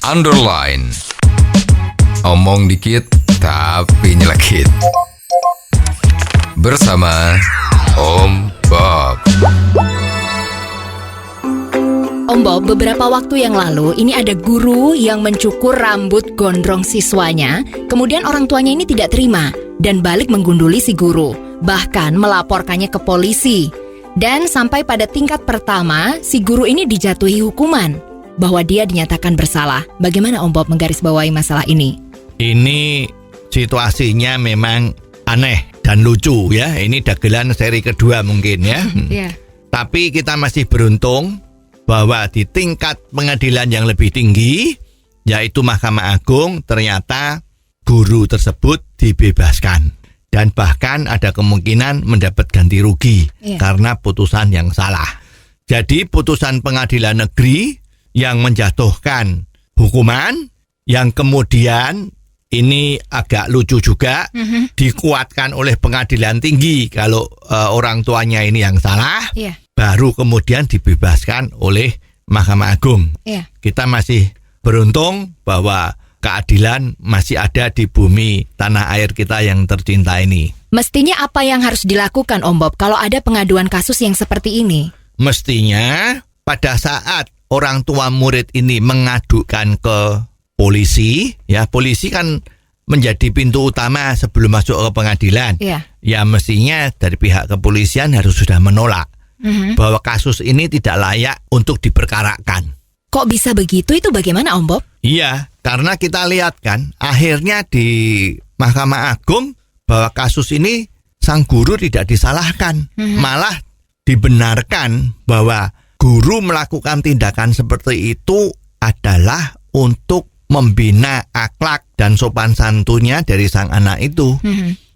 underline. Omong dikit tapi nyelekit. Bersama Om Bob. Om Bob, beberapa waktu yang lalu ini ada guru yang mencukur rambut gondrong siswanya. Kemudian orang tuanya ini tidak terima dan balik menggunduli si guru. Bahkan melaporkannya ke polisi. Dan sampai pada tingkat pertama, si guru ini dijatuhi hukuman bahwa dia dinyatakan bersalah. Bagaimana Om Bob menggarisbawahi masalah ini? Ini situasinya memang aneh dan lucu ya. Ini dagelan seri kedua mungkin ya. Yeah. Tapi kita masih beruntung bahwa di tingkat pengadilan yang lebih tinggi, yaitu Mahkamah Agung, ternyata guru tersebut dibebaskan. Dan bahkan ada kemungkinan mendapat ganti rugi karena putusan yang salah. Jadi putusan pengadilan negeri yang menjatuhkan hukuman yang kemudian ini agak lucu juga dikuatkan oleh pengadilan tinggi kalau orang tuanya ini yang salah, baru kemudian dibebaskan oleh Mahkamah Agung. Kita masih beruntung bahwa keadilan masih ada di bumi tanah air kita yang tercinta ini. Mestinya apa yang harus dilakukan Om Bob kalau ada pengaduan kasus yang seperti ini? Mestinya pada saat orang tua murid ini mengadukan ke polisi, ya polisi kan menjadi pintu utama sebelum masuk ke pengadilan. Ya mestinya dari pihak kepolisian harus sudah menolak bahwa kasus ini tidak layak untuk diperkarakan. Kok bisa begitu? Itu bagaimana Om Bob? Iya, karena kita lihat kan akhirnya di Mahkamah Agung bahwa kasus ini sang guru tidak disalahkan, malah dibenarkan bahwa guru melakukan tindakan seperti itu adalah untuk membina akhlak dan sopan santunnya dari sang anak itu.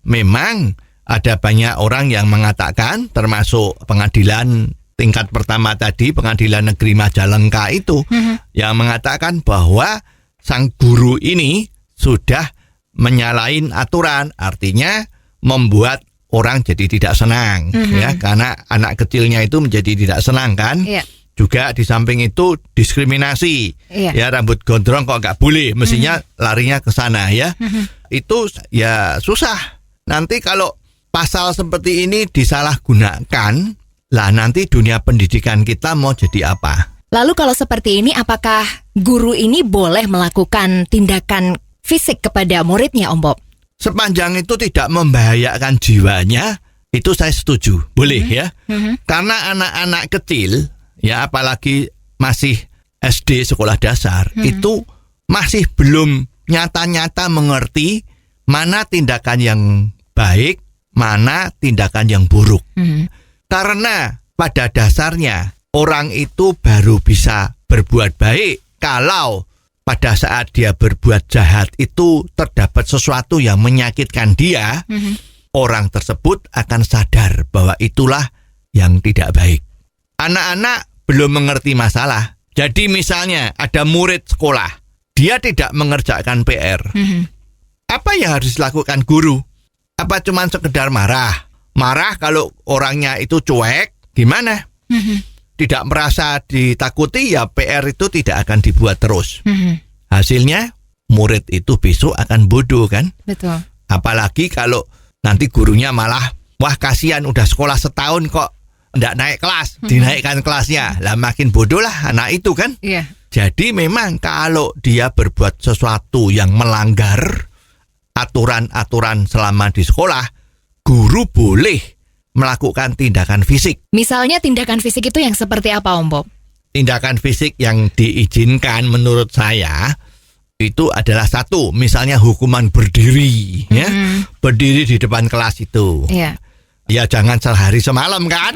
Memang ada banyak orang yang mengatakan, termasuk pengadilan tingkat pertama tadi, Pengadilan Negeri Majalengka itu, yang mengatakan bahwa sang guru ini sudah menyalahin aturan, artinya membuat orang jadi tidak senang, ya, karena anak kecilnya itu menjadi tidak senang kan. Juga di samping itu diskriminasi, ya rambut gondrong kok nggak boleh, mestinya larinya ke sana ya. Itu ya susah. Nanti kalau pasal seperti ini disalahgunakan, lah nanti dunia pendidikan kita mau jadi apa? Lalu kalau seperti ini, apakah guru ini boleh melakukan tindakan fisik kepada muridnya Om Bob? Sepanjang itu tidak membahayakan jiwanya, itu saya setuju, boleh ya. Karena anak-anak kecil, ya apalagi masih SD sekolah dasar, itu masih belum nyata-nyata mengerti mana tindakan yang baik, mana tindakan yang buruk. Karena pada dasarnya orang itu baru bisa berbuat baik kalau pada saat dia berbuat jahat itu terdapat sesuatu yang menyakitkan dia, orang tersebut akan sadar bahwa itulah yang tidak baik. Anak-anak belum mengerti masalah. Jadi misalnya ada murid sekolah, dia tidak mengerjakan PR. Apa yang harus dilakukan guru? Apa cuma sekedar marah? Marah kalau orangnya itu cuek, gimana? Tidak merasa ditakuti, ya PR itu tidak akan dibuat terus. Hasilnya murid itu besok akan bodoh kan? Betul. Apalagi kalau nanti gurunya malah, wah kasihan udah sekolah setahun kok nggak naik kelas, dinaikkan kelasnya. Lah makin bodoh lah anak itu kan? Jadi memang kalau dia berbuat sesuatu yang melanggar aturan-aturan selama di sekolah, guru boleh melakukan tindakan fisik. Misalnya tindakan fisik itu yang seperti apa Om Bob? Tindakan fisik yang diizinkan menurut saya itu adalah satu, misalnya hukuman berdiri, ya, berdiri di depan kelas itu. Ya jangan sehari semalam kan?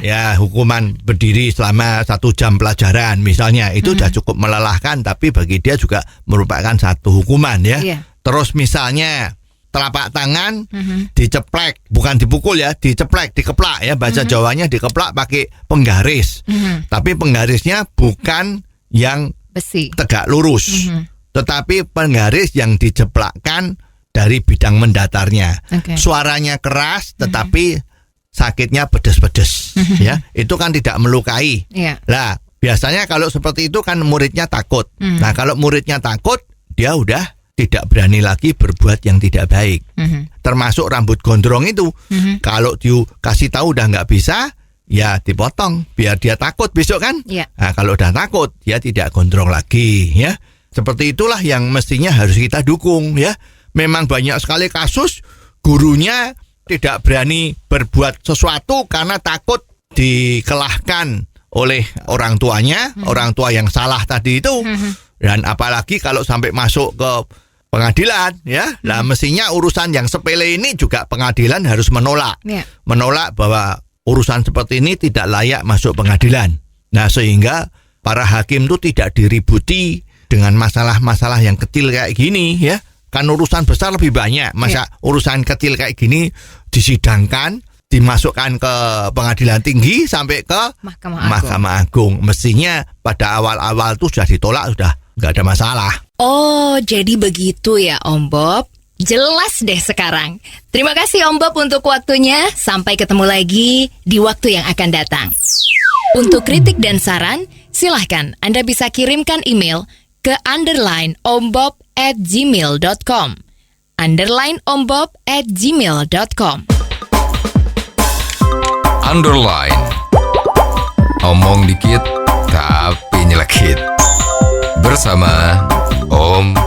Ya hukuman berdiri selama 1 jam pelajaran misalnya, itu sudah cukup melelahkan, tapi bagi dia juga merupakan satu hukuman ya. Terus misalnya telapak tangan diceplek, bukan dipukul ya, diceplek, dikeplak ya, bahasa Jawanya dikeplak pakai penggaris. Tapi penggarisnya bukan yang besi tegak lurus, tetapi penggaris yang diceplakkan dari bidang mendatarnya. Suaranya keras tetapi sakitnya pedes-pedes ya. Itu kan tidak melukai. Lah Biasanya kalau seperti itu kan muridnya takut. Nah, kalau muridnya takut, dia udah tidak berani lagi berbuat yang tidak baik. Termasuk rambut gondrong itu. Kalau dikasih tahu udah nggak bisa, ya dipotong biar dia takut besok kan. Nah, kalau udah takut, dia tidak gondrong lagi ya. Seperti itulah yang mestinya harus kita dukung ya. Memang banyak sekali kasus gurunya tidak berani berbuat sesuatu karena takut dikelahkan oleh orang tuanya, orang tua yang salah tadi itu. Dan apalagi kalau sampai masuk ke pengadilan ya. Nah, mestinya urusan yang sepele ini juga pengadilan harus menolak. Menolak bahwa urusan seperti ini tidak layak masuk pengadilan. Nah, sehingga para hakim itu tidak diributi dengan masalah-masalah yang kecil kayak gini ya. Kan urusan besar lebih banyak. Masa urusan kecil kayak gini disidangkan, dimasukkan ke pengadilan tinggi sampai ke Mahkamah Agung. Mestinya pada awal-awal tuh sudah ditolak, sudah nggak ada masalah. Oh, jadi begitu ya Om Bob. Jelas deh sekarang. Terima kasih Om Bob untuk waktunya. Sampai ketemu lagi di waktu yang akan datang. Untuk kritik dan saran, silahkan Anda bisa kirimkan email ke _ombob@gmail.com _ombob@gmail.com. Underline. Omong dikit tapi nyelekit. Bersama Om